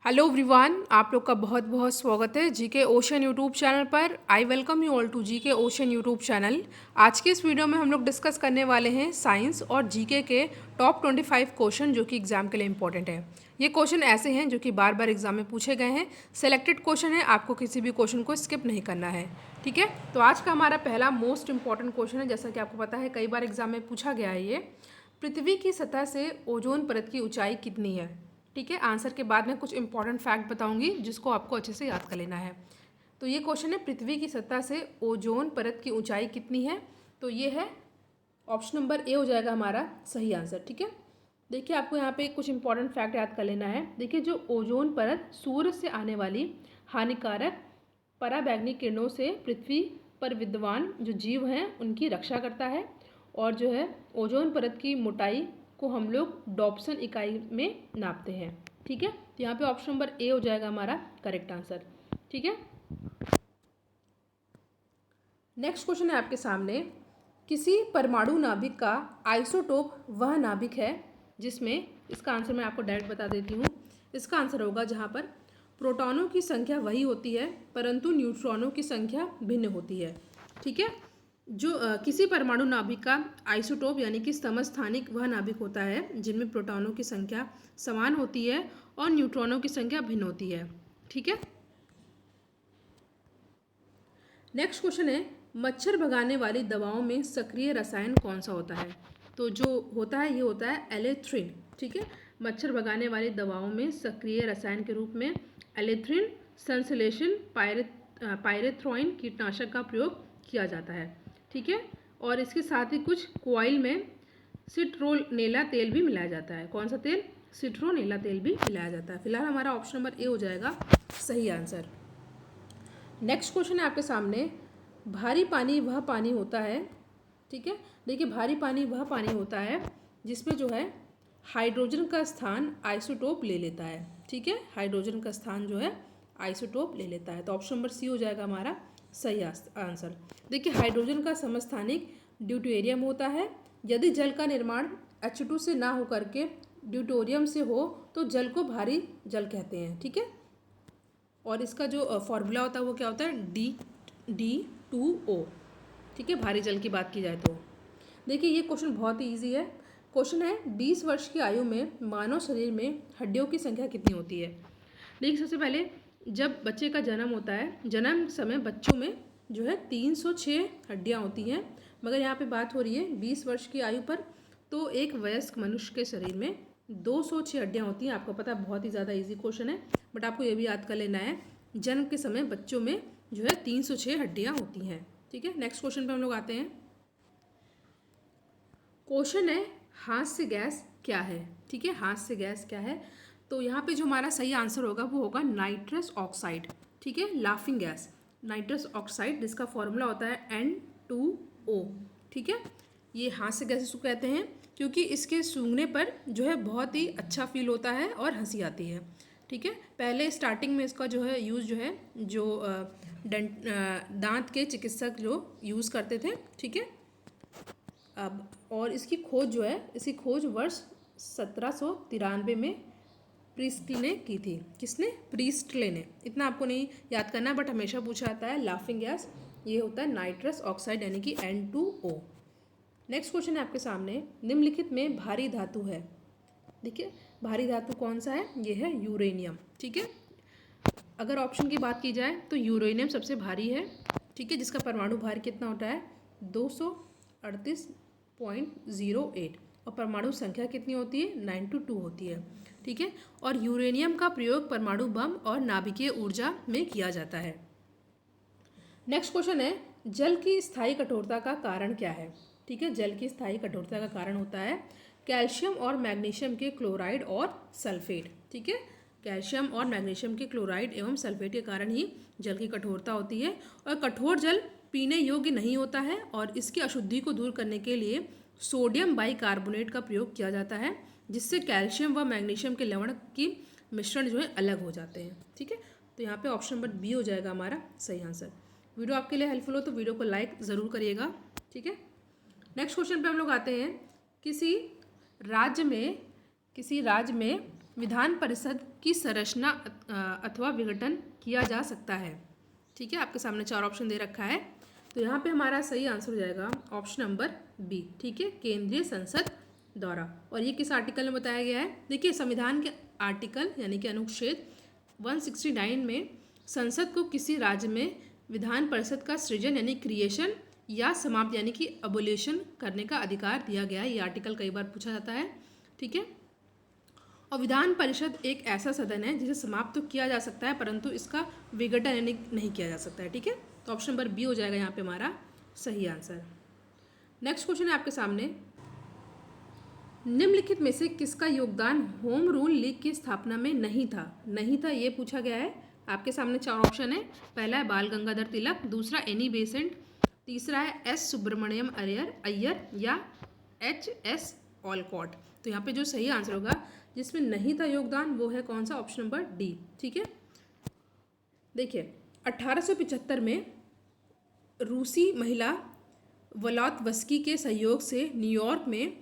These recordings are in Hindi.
हेलो एवरीवन, आप लोग का बहुत बहुत स्वागत है जीके ओशन यूट्यूब चैनल पर। I welcome you all to GK ocean YouTube channel. आज के इस वीडियो में हम लोग डिस्कस करने वाले हैं साइंस और जीके के टॉप 25 क्वेश्चन जो कि एग्जाम के लिए इंपॉर्टेंट है। ये क्वेश्चन ऐसे हैं जो कि बार बार एग्जाम में पूछे गए हैं। सेलेक्टेड क्वेश्चन है, आपको किसी भी क्वेश्चन को स्किप नहीं करना है। ठीक है, तो आज का हमारा पहला मोस्ट इंपॉर्टेंट क्वेश्चन है, जैसा कि आपको पता है कई बार एग्जाम में पूछा गया है ये। पृथ्वी की सतह से ओजोन परत की ऊंचाई कितनी है? ठीक है, आंसर के बाद में कुछ इंपॉर्टेंट फैक्ट बताऊंगी जिसको आपको अच्छे से याद कर लेना है। तो ये क्वेश्चन है, पृथ्वी की सतह से ओजोन परत की ऊंचाई कितनी है? तो ये है ऑप्शन नंबर ए हो जाएगा हमारा सही आंसर। ठीक है, देखिए आपको यहाँ पे कुछ इंपॉर्टेंट फैक्ट याद कर लेना है। देखिए, जो ओजोन परत सूर्य से आने वाली हानिकारक पराबैंगनी किरणों से पृथ्वी पर विद्यमान जो जीव हैं उनकी रक्षा करता है। और जो है ओजोन परत की मोटाई को हम लोग डॉप्सन इकाई में नापते हैं। ठीक है, तो यहाँ पे ऑप्शन नंबर ए हो जाएगा हमारा करेक्ट आंसर। ठीक है, नेक्स्ट क्वेश्चन है आपके सामने। किसी परमाणु नाभिक का आइसोटोप वह नाभिक है जिसमें, इसका आंसर मैं आपको डायरेक्ट बता देती हूँ। इसका आंसर होगा जहाँ पर प्रोटॉनों की संख्या वही होती है परंतु न्यूट्रॉनों की संख्या भिन्न होती है। ठीक है, जो किसी परमाणु नाभिक का आइसोटोप यानी कि समस्थानिक वह नाभिक होता है जिनमें प्रोटॉनों की संख्या समान होती है और न्यूट्रॉनों की संख्या भिन्न होती है। ठीक है, नेक्स्ट क्वेश्चन है, मच्छर भगाने वाली दवाओं में सक्रिय रसायन कौन सा होता है? तो जो होता है ये होता है एलेथ्रिन। ठीक है, मच्छर भगाने वाली दवाओं में सक्रिय रसायन के रूप में एलेथ्रिन, संश्लेषण, पायरेथ्रॉइन कीटनाशक का प्रयोग किया जाता है। ठीक है, और इसके साथ ही कुछ कॉइल में सिट्रोनेला तेल भी मिलाया जाता है। कौन सा तेल? सिट्रोनेला तेल भी मिलाया जाता है। फिलहाल हमारा ऑप्शन नंबर ए हो जाएगा सही आंसर। नेक्स्ट क्वेश्चन है आपके सामने, भारी पानी वह पानी होता है। ठीक है, देखिए भारी पानी वह पानी होता है जिसमें जो है हाइड्रोजन का स्थान आइसोटोप ले लेता है। ठीक है, हाइड्रोजन का स्थान जो है आइसोटोप ले लेता है। तो ऑप्शन नंबर सी हो जाएगा हमारा सही आंसर। देखिए, हाइड्रोजन का समस्थानिक ड्यूटेरियम होता है। यदि जल का निर्माण H2 से ना हो करके ड्यूटेरियम से हो तो जल को भारी जल कहते हैं। ठीक है, और इसका जो फॉर्मूला होता है वो क्या होता है? D2O। ठीक है, भारी जल की बात की जाए तो देखिए ये क्वेश्चन बहुत ही इजी है। क्वेश्चन है, 20 वर्ष की आयु में मानव शरीर में हड्डियों की संख्या कितनी होती है? देखिए, सबसे पहले जब बच्चे का जन्म होता है, जन्म समय बच्चों में जो है 306 हड्डियाँ होती हैं, मगर यहाँ पे बात हो रही है 20 वर्ष की आयु पर। तो एक वयस्क मनुष्य के शरीर में 206 हड्डियाँ होती हैं। आपको पता है बहुत ही ज़्यादा इजी क्वेश्चन है, बट आपको ये भी याद कर लेना है जन्म के समय बच्चों में जो है 306 हड्डियाँ होती हैं। ठीक है, नेक्स्ट क्वेश्चन पे हम लोग आते हैं। क्वेश्चन है, हास्य गैस क्या है? ठीक है, हास्य गैस क्या है? तो यहाँ पे जो हमारा सही आंसर होगा वो होगा नाइट्रस ऑक्साइड। ठीक है, लाफिंग गैस नाइट्रस ऑक्साइड, जिसका फॉर्मूला होता है N2O। ठीक है, ये हास्य गैस इसको कहते हैं क्योंकि इसके सूंघने पर जो है बहुत ही अच्छा फील होता है और हंसी आती है। ठीक है, पहले स्टार्टिंग में इसका जो है यूज़ जो है जो दांत के चिकित्सक जो यूज़ करते थे। ठीक है, अब और इसकी खोज जो है, इसकी खोज वर्ष 1793 में प्रीस्टले ने की थी। किसने? प्रीस्टले ने। इतना आपको नहीं याद करना, बट हमेशा पूछा जाता है लाफिंग गैस ये होता है नाइट्रस ऑक्साइड यानी कि N2O। नेक्स्ट क्वेश्चन है आपके सामने, निम्नलिखित में भारी धातु है। देखिए, भारी धातु कौन सा है? ये है यूरेनियम। ठीक है, अगर ऑप्शन की बात की जाए तो यूरेनियम सबसे भारी है। ठीक है, जिसका परमाणु भार कितना होता है? 238.08 और परमाणु संख्या कितनी होती है? 9 होती है। ठीक है, और यूरेनियम का प्रयोग परमाणु बम और नाभिकीय ऊर्जा में किया जाता है। नेक्स्ट क्वेश्चन है, जल की स्थायी कठोरता का कारण क्या है? ठीक है, जल की स्थायी कठोरता का कारण होता है कैल्शियम और मैग्नीशियम के क्लोराइड और सल्फेट। ठीक है, कैल्शियम और मैग्नीशियम के क्लोराइड एवं सल्फेट के कारण ही जल की कठोरता होती है। और कठोर जल पीने योग्य नहीं होता है और इसकी अशुद्धि को दूर करने के लिए सोडियम बाइकार्बोनेट का प्रयोग किया जाता है, जिससे कैल्शियम व मैग्नीशियम के लवण की मिश्रण जो है अलग हो जाते हैं। ठीक है, तो यहाँ पे ऑप्शन नंबर बी हो जाएगा हमारा सही आंसर। वीडियो आपके लिए हेल्पफुल हो तो वीडियो को लाइक ज़रूर करिएगा। ठीक है, नेक्स्ट क्वेश्चन पे हम लोग आते हैं। किसी राज्य में विधान परिषद की संरचना अथवा विघटन किया जा सकता है। ठीक है, आपके सामने 4 ऑप्शन दे रखा है, तो यहाँ पे हमारा सही आंसर हो जाएगा ऑप्शन नंबर बी। ठीक है, केंद्रीय संसद द्वारा। और ये किस आर्टिकल में बताया गया है? देखिए, संविधान के आर्टिकल यानी कि अनुच्छेद 169 में संसद को किसी राज्य में विधान परिषद का सृजन यानी क्रिएशन या समाप्त यानी कि अबोलिशन करने का अधिकार दिया गया है। ये आर्टिकल कई बार पूछा जाता है। ठीक है, और विधान परिषद एक ऐसा सदन है जिसे समाप्त तो किया जा सकता है परंतु इसका विघटन यानी नहीं किया जा सकता है। ठीक है, तो ऑप्शन नंबर बी हो जाएगा यहाँ पे हमारा सही आंसर। नेक्स्ट क्वेश्चन है आपके सामने, निम्नलिखित में से किसका योगदान होम रूल लीग की स्थापना में नहीं था ये पूछा गया है। आपके सामने 4 ऑप्शन है। पहला है बाल गंगाधर तिलक, दूसरा एनी बेसेंट, तीसरा है एस सुब्रमण्यम अय्यर या HS ऑलकॉट। तो यहाँ पे जो सही आंसर होगा जिसमें नहीं था योगदान वो है कौन सा? Option number D. ठीक है, देखिए 1875 में रूसी महिला वलोत्वस्की के सहयोग से न्यूयॉर्क में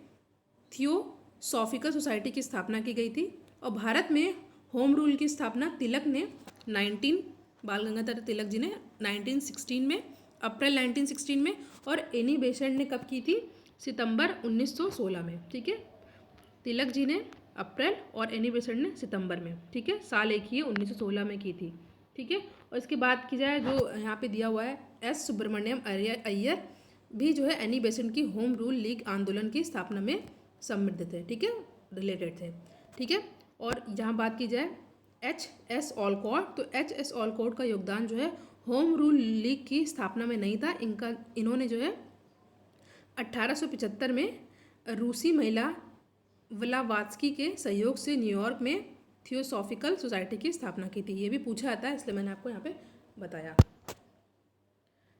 थियोसॉफिकल सोसाइटी की स्थापना की गई थी और भारत में होम रूल की स्थापना तिलक ने बाल गंगाधर तिलक जी ने 1916 में, अप्रैल 1916 में, और एनी बेसेंट ने कब की थी? सितंबर 1916 में। ठीक है, तिलक जी ने अप्रैल और एनी बेसेंट ने सितंबर में। ठीक है, साल एक ही है, 1916 में की थी। ठीक है, और इसकी बात की जाए जो यहाँ पे दिया हुआ है एस सुब्रमण्यम अय्यर भी जो है एनी बेसेंट की होम रूल लीग आंदोलन की स्थापना में सम्मिलित थे। ठीक है, रिलेटेड थे। ठीक है, और यहाँ बात की जाए HS ऑलकॉट, तो HS ऑलकॉट का योगदान जो है होम रूल लीग की स्थापना में नहीं था। इन्होंने जो है 1875 में रूसी महिला व्लावात्स्की के सहयोग से न्यूयॉर्क में थियोसॉफिकल सोसाइटी की स्थापना की थी। ये भी पूछा जाता है इसलिए मैंने आपको यहाँ पे बताया।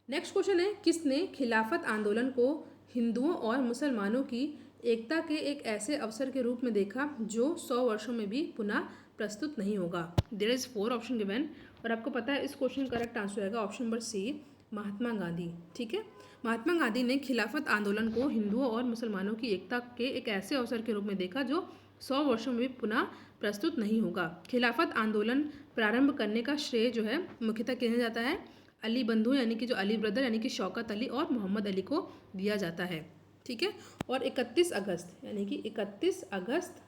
नेक्स्ट क्वेश्चन है, किसने खिलाफत आंदोलन को हिंदुओं और मुसलमानों की एकता के एक ऐसे अवसर के रूप में देखा जो 100 वर्षों में भी पुनः प्रस्तुत नहीं होगा? देयर इज 4 ऑप्शन गिवन और आपको पता है इस क्वेश्चन का करेक्ट आंसर आएगा option number C, Mahatma Gandhi. ठीक है, महात्मा गांधी ने खिलाफत आंदोलन को हिंदुओं और मुसलमानों की एकता के एक ऐसे अवसर के रूप में देखा जो 100 वर्षों में भी पुनः प्रस्तुत नहीं होगा। खिलाफत आंदोलन प्रारंभ करने का श्रेय जो है मुख्यतः किया जाता है अली बंधु यानी कि जो अली ब्रदर यानी कि शौकत अली और मोहम्मद अली को दिया जाता है। ठीक है, और 31 अगस्त यानी कि 31 अगस्त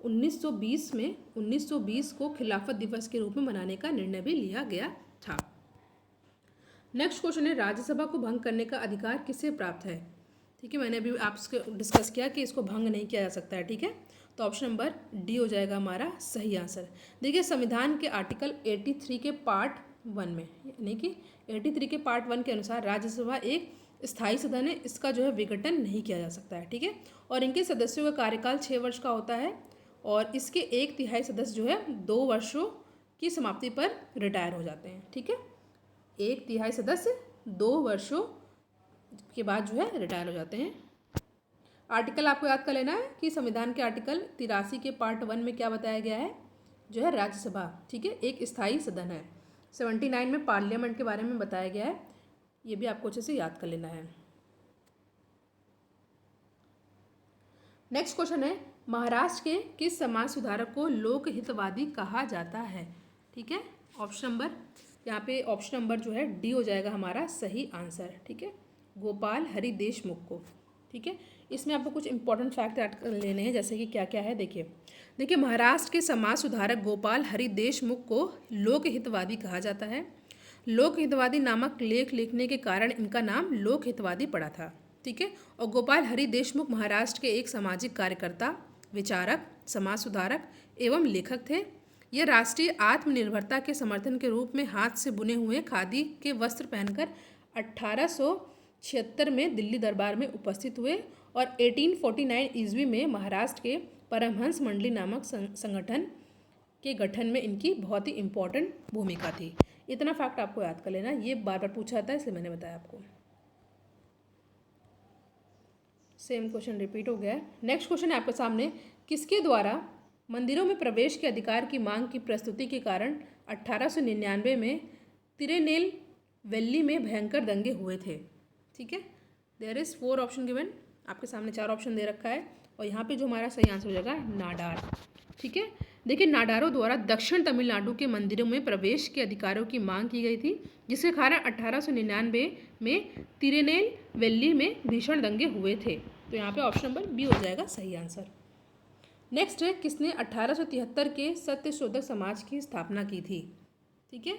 1920 को खिलाफत दिवस के रूप में मनाने का निर्णय भी लिया गया था। नेक्स्ट क्वेश्चन है, राज्यसभा को भंग करने का अधिकार किसे प्राप्त है? ठीक है, मैंने अभी आपसे डिस्कस किया कि इसको भंग नहीं किया जा सकता है। ठीक है, तो ऑप्शन नंबर डी हो जाएगा हमारा सही आंसर। देखिए, संविधान के आर्टिकल 83 के पार्ट 1 में यानी कि 83 के पार्ट 1 के अनुसार राज्यसभा एक स्थायी सदन है, इसका जो है विघटन नहीं किया जा सकता है। ठीक है, और इनके सदस्यों का कार्यकाल 6 वर्ष का होता है और इसके 1/3 सदस्य जो है 2 वर्षों की समाप्ति पर रिटायर हो जाते हैं। ठीक है, 1/3 सदस्य 2 वर्षों के बाद जो है रिटायर हो जाते हैं। आर्टिकल आपको याद कर लेना है कि संविधान के आर्टिकल 83 के पार्ट 1 में क्या बताया गया है, जो है राज्यसभा, ठीक है, एक स्थायी सदन है। 79 में पार्लियामेंट के बारे में बताया गया है, ये भी आपको अच्छे से याद कर लेना है। नेक्स्ट क्वेश्चन है, महाराष्ट्र के किस समाज सुधारक को लोक हितवादी कहा जाता है? ठीक है, ऑप्शन नंबर यहाँ पे ऑप्शन नंबर जो है डी हो जाएगा हमारा सही आंसर। ठीक है, गोपाल हरि देशमुख को। ठीक है, इसमें आपको कुछ इंपॉर्टेंट फैक्ट ऐड कर लेने हैं, जैसे कि क्या क्या है। देखिए महाराष्ट्र के समाज सुधारक गोपाल हरि देशमुख को लोक हितवादी कहा जाता है। लोक हितवादी नामक लेख लिखने के कारण इनका नाम लोक हितवादी पड़ा था। ठीक है, और गोपाल हरि देशमुख महाराष्ट्र के एक सामाजिक कार्यकर्ता, विचारक, समाज सुधारक एवं लेखक थे। ये राष्ट्रीय आत्मनिर्भरता के समर्थन के रूप में हाथ से बुने हुए खादी के वस्त्र पहनकर 1876 में दिल्ली दरबार में उपस्थित हुए और 1849 ईस्वी में महाराष्ट्र के परमहंस मंडली नामक संगठन के गठन में इनकी बहुत ही इम्पोर्टेंट भूमिका थी। इतना फैक्ट आपको याद कर लेना, ये बार बार पूछा था इसलिए मैंने बताया आपको। सेम क्वेश्चन रिपीट हो गया है। नेक्स्ट क्वेश्चन है आपके सामने, किसके द्वारा मंदिरों में प्रवेश के अधिकार की मांग की प्रस्तुति के कारण 1899 में तिरुनेलवेली में भयंकर दंगे हुए थे? ठीक है, देयर इज 4 ऑप्शन गिवन, आपके सामने 4 ऑप्शन दे रखा है और यहाँ पे जो हमारा सही आंसर हो जाएगा नाडार। ठीक है। देखिए, नाडारो द्वारा दक्षिण तमिलनाडु के मंदिरों में प्रवेश के अधिकारों की मांग की गई थी, जिसके कारण 1899 में तिरुनेल वेल्ली में भीषण दंगे हुए थे। तो यहाँ पे ऑप्शन नंबर बी हो जाएगा सही आंसर। नेक्स्ट है, किसने 1873 के सत्यशोधक समाज की स्थापना की थी? ठीक है,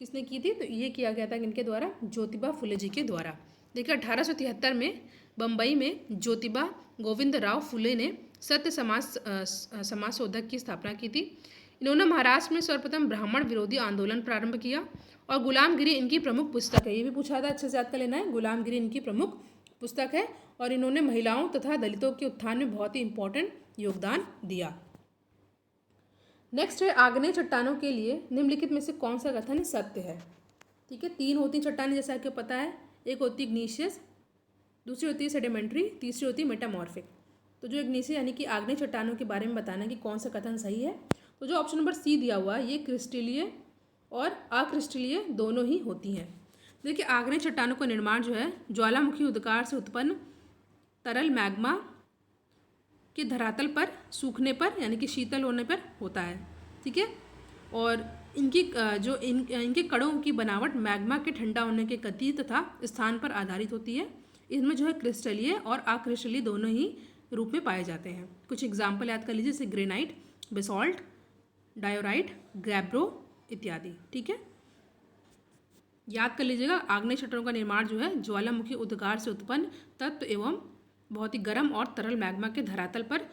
किसने की थी? तो ये किया गया था किनके द्वारा? ज्योतिबा फुले जी के द्वारा। देखिए, 1873 में बम्बई में ज्योतिबा गोविंद राव फुले ने सत्य समाज शोधक की स्थापना की थी। इन्होंने महाराष्ट्र में सर्वप्रथम ब्राह्मण विरोधी आंदोलन प्रारंभ किया और गुलामगिरी इनकी प्रमुख पुस्तक है। ये भी पूछा था, अच्छे से याद कर लेना है। गुलामगिरी इनकी प्रमुख पुस्तक है और इन्होंने महिलाओं तथा दलितों के उत्थान में बहुत ही इंपॉर्टेंट योगदान दिया। नेक्स्ट है, आग्नेय चट्टानों के लिए निम्नलिखित में से कौन सा कथन सत्य है? ठीक है, 3 होती चट्टानें जैसा आपको पता है। एक होती इग्नीशियस, दूसरी होती है सेडिमेंट्री, तीसरी होती है मेटामॉर्फिक। तो जो इग्नीशियस यानी कि आग्नेय चट्टानों के बारे में बताना कि कौन सा कथन सही है, तो जो ऑप्शन नंबर सी दिया हुआ है, ये क्रिस्टलीय और अक्रिस्टलीय दोनों ही होती हैं। देखिए, आग्नेय चट्टानों का निर्माण जो है ज्वालामुखी उद्गार से उत्पन्न तरल मैग्मा के धरातल पर सूखने पर यानी कि शीतल होने पर होता है। ठीक है, और इनकी इनके कणों की बनावट मैग्मा के ठंडा होने के गति तथा स्थान पर आधारित होती है। इसमें जो है क्रिस्टलीय और अक्रिस्टलीय दोनों ही रूप में पाए जाते हैं। कुछ एग्जाम्पल याद कर लीजिए, जैसे ग्रेनाइट, बेसॉल्ट, डायोराइट, गैब्रो इत्यादि। ठीक है, याद कर लीजिएगा, आग्नेय चट्टानों का निर्माण जो है ज्वालामुखी उद्गार से उत्पन्न तत्व एवं बहुत ही गर्म और तरल मैग्मा के धरातल पर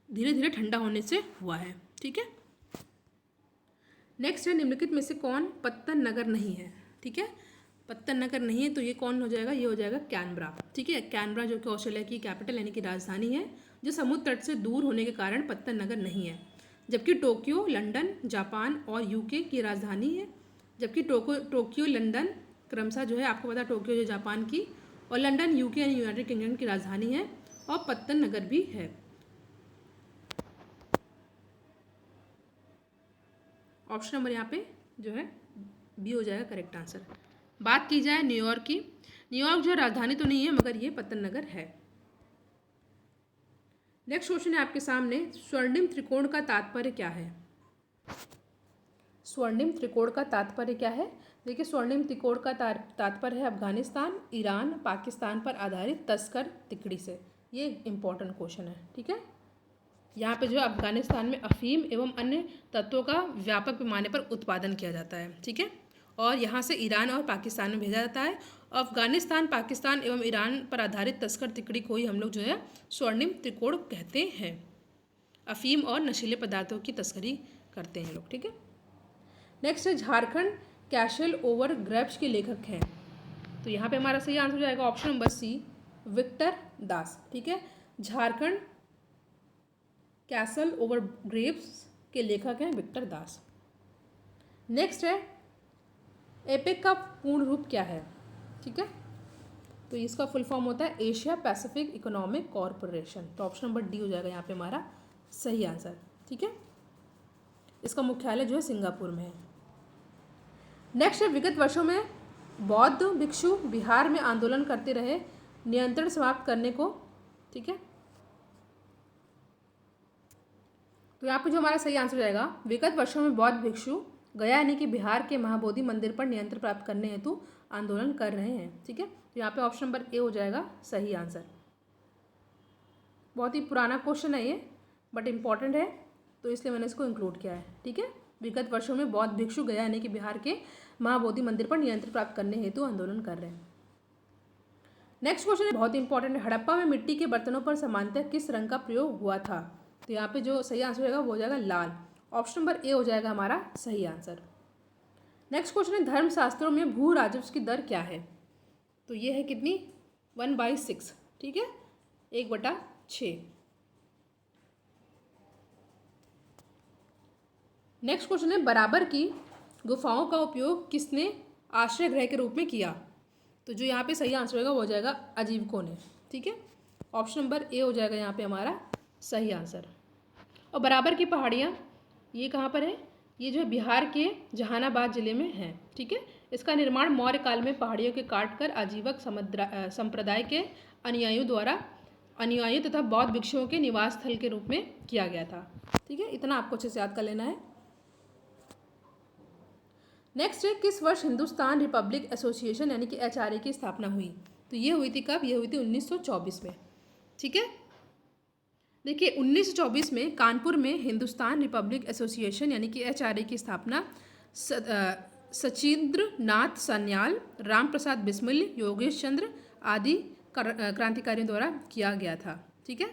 धीरे धीरे ठंडा होने से हुआ है। ठीक है, नेक्स्ट है, निम्नलिखित में से कौन पत्तन नगर नहीं है? ठीक है, पत्तन नगर नहीं है तो ये कौन हो जाएगा? ये हो जाएगा कैनबरा। ठीक है, कैनबरा जो कि ऑस्ट्रेलिया की कैपिटल यानी कि राजधानी है, जो समुद्र तट से दूर होने के कारण पत्तन नगर नहीं है। जबकि टोक्यो, लंदन, जापान और यूके की राजधानी है। जबकि टोक्यो, लंदन क्रमशः जो है, आपको पता है टोक्यो जो जापान की और लंदन यूके यानी यूनाइटेड किंगडम की राजधानी है, और पत्तन नगर भी है। ऑप्शन नंबर यहाँ पे जो है बी हो जाएगा करेक्ट आंसर। बात की जाए न्यूयॉर्क की, न्यूयॉर्क जो राजधानी तो नहीं है मगर ये पत्तन नगर है। नेक्स्ट क्वेश्चन है आपके सामने, स्वर्णिम त्रिकोण का तात्पर्य क्या है? स्वर्णिम त्रिकोण का तात्पर्य क्या है? देखिए, स्वर्णिम त्रिकोण का तात्पर्य है अफगानिस्तान, ईरान, पाकिस्तान पर आधारित तस्कर तिकड़ी से। ये इंपॉर्टेंट क्वेश्चन है। ठीक है, यहाँ पे जो है अफगानिस्तान में अफीम एवं अन्य तत्वों का व्यापक पैमाने पर उत्पादन किया जाता है। ठीक है, और यहाँ से ईरान और पाकिस्तान में भेजा जाता है। अफगानिस्तान, पाकिस्तान एवं ईरान पर आधारित तस्कर तिकड़ी को ही हम लोग जो है स्वर्णिम त्रिकोण कहते हैं। अफीम और नशीले पदार्थों की तस्करी करते हैं लोग। ठीक है, नेक्स्ट है, झारखंड कैसल ओवर ग्रेप्स के लेखक हैं? तो यहाँ पे हमारा सही आंसर हो जाएगा ऑप्शन नंबर सी, विक्टर दास। ठीक है, झारखंड कैसल ओवर ग्रेप्स के लेखक हैं विक्टर दास। नेक्स्ट है, एपेक का पूर्ण रूप क्या है? ठीक है, तो इसका फुल फॉर्म होता है एशिया पैसिफिक इकोनॉमिक कॉरपोरेशन। तो ऑप्शन नंबर डी हो जाएगा यहाँ पे हमारा सही आंसर। ठीक है, इसका मुख्यालय जो है सिंगापुर में है। नेक्स्ट है, विगत वर्षों में बौद्ध भिक्षु बिहार में आंदोलन करते रहे नियंत्रण समाप्त करने को। ठीक है, तो यहाँ पे जो हमारा सही आंसर हो जाएगा, विगत वर्षों में बौद्ध भिक्षु गया यानी कि बिहार के महाबोधि मंदिर पर नियंत्रण प्राप्त करने हेतु आंदोलन कर रहे हैं। ठीक है, तो यहाँ पे ऑप्शन नंबर ए हो जाएगा सही आंसर। बहुत ही पुराना क्वेश्चन है ये, बट इम्पॉर्टेंट है तो इसलिए मैंने इसको इंक्लूड किया है। ठीक है, विगत वर्षों में बौद्ध भिक्षु गया यानी कि बिहार के महाबोधि मंदिर पर नियंत्रण प्राप्त करने हेतु आंदोलन कर रहे हैं। नेक्स्ट क्वेश्चन है बहुत इंपॉर्टेंट है, हड़प्पा में मिट्टी के बर्तनों पर सामान्यतः किस रंग का प्रयोग हुआ था? तो यहाँ पे जो सही आंसर होगा वो हो जाएगा लाल। ऑप्शन नंबर ए हो जाएगा हमारा सही आंसर। नेक्स्ट क्वेश्चन है, धर्मशास्त्रों में भू राजस्व की दर क्या है? तो ये है कितनी? 1/6। ठीक है, 1/6। नेक्स्ट क्वेश्चन है, बराबर की गुफाओं का उपयोग किसने आश्रय गृह के रूप में किया? तो जो यहाँ पे सही आंसर होगा वो हो जाएगा अजीवकों ने। ठीक है, ऑप्शन नंबर ए हो जाएगा यहाँ पे हमारा सही आंसर। और बराबर की पहाड़ियाँ ये कहाँ पर है? ये जो है बिहार के जहानाबाद जिले में है। ठीक है, इसका निर्माण मौर्य काल में पहाड़ियों के काट कर आजीवक संप्रदाय के अनुयायियों द्वारा अनुयायियों तथा बौद्ध भिक्षुओं के निवास स्थल के रूप में किया गया था। ठीक है, इतना आपको अच्छे से याद कर लेना है। नेक्स्ट है, किस वर्ष हिंदुस्तान रिपब्लिक एसोसिएशन यानी कि HRA की स्थापना हुई? तो ये हुई थी कब? ये हुई थी 1924 में। ठीक है, देखिए 1924 में कानपुर में हिंदुस्तान रिपब्लिक एसोसिएशन यानी कि HRA की स्थापना सचिंद्र नाथ सान्याल, राम प्रसाद बिस्मिल, योगेश चंद्र आदि क्रांतिकारियों द्वारा किया गया था। ठीक है,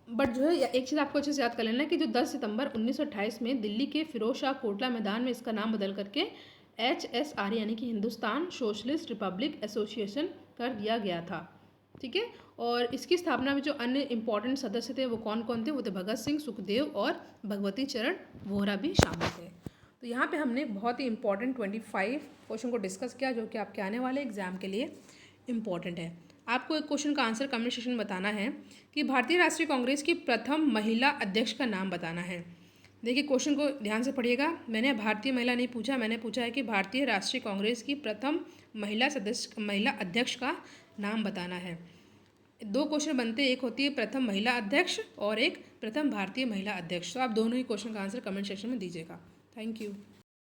बट जो है एक चीज़ आपको अच्छे से याद कर लेना है कि जो 10 सितंबर 1928 में दिल्ली के फिरोज शाह कोटला मैदान में इसका नाम बदल करके HSRA यानी कि हिंदुस्तान सोशलिस्ट रिपब्लिक एसोसिएशन कर दिया गया था। ठीक है, और इसकी स्थापना में जो अन्य इंपॉर्टेंट सदस्य थे वो कौन कौन थे? वो थे भगत सिंह, सुखदेव और भगवती चरण वोहरा भी शामिल थे। तो यहाँ पे हमने बहुत ही इंपॉर्टेंट 25 क्वेश्चन को डिस्कस किया जो कि आपके आने वाले एग्जाम के लिए इम्पॉर्टेंट है। आपको एक क्वेश्चन का आंसर कमेंट सेक्शन में बताना है कि भारतीय राष्ट्रीय कांग्रेस की प्रथम महिला अध्यक्ष का नाम बताना है। देखिए क्वेश्चन को ध्यान से पढ़िएगा, मैंने भारतीय महिला नहीं पूछा, मैंने पूछा है कि भारतीय राष्ट्रीय कांग्रेस की प्रथम महिला अध्यक्ष का नाम बताना है। 2 क्वेश्चन बनते हैं, एक होती है प्रथम महिला अध्यक्ष और एक प्रथम भारतीय महिला अध्यक्ष। तो आप दोनों ही क्वेश्चन का आंसर कमेंट सेक्शन में दीजिएगा। Thank you.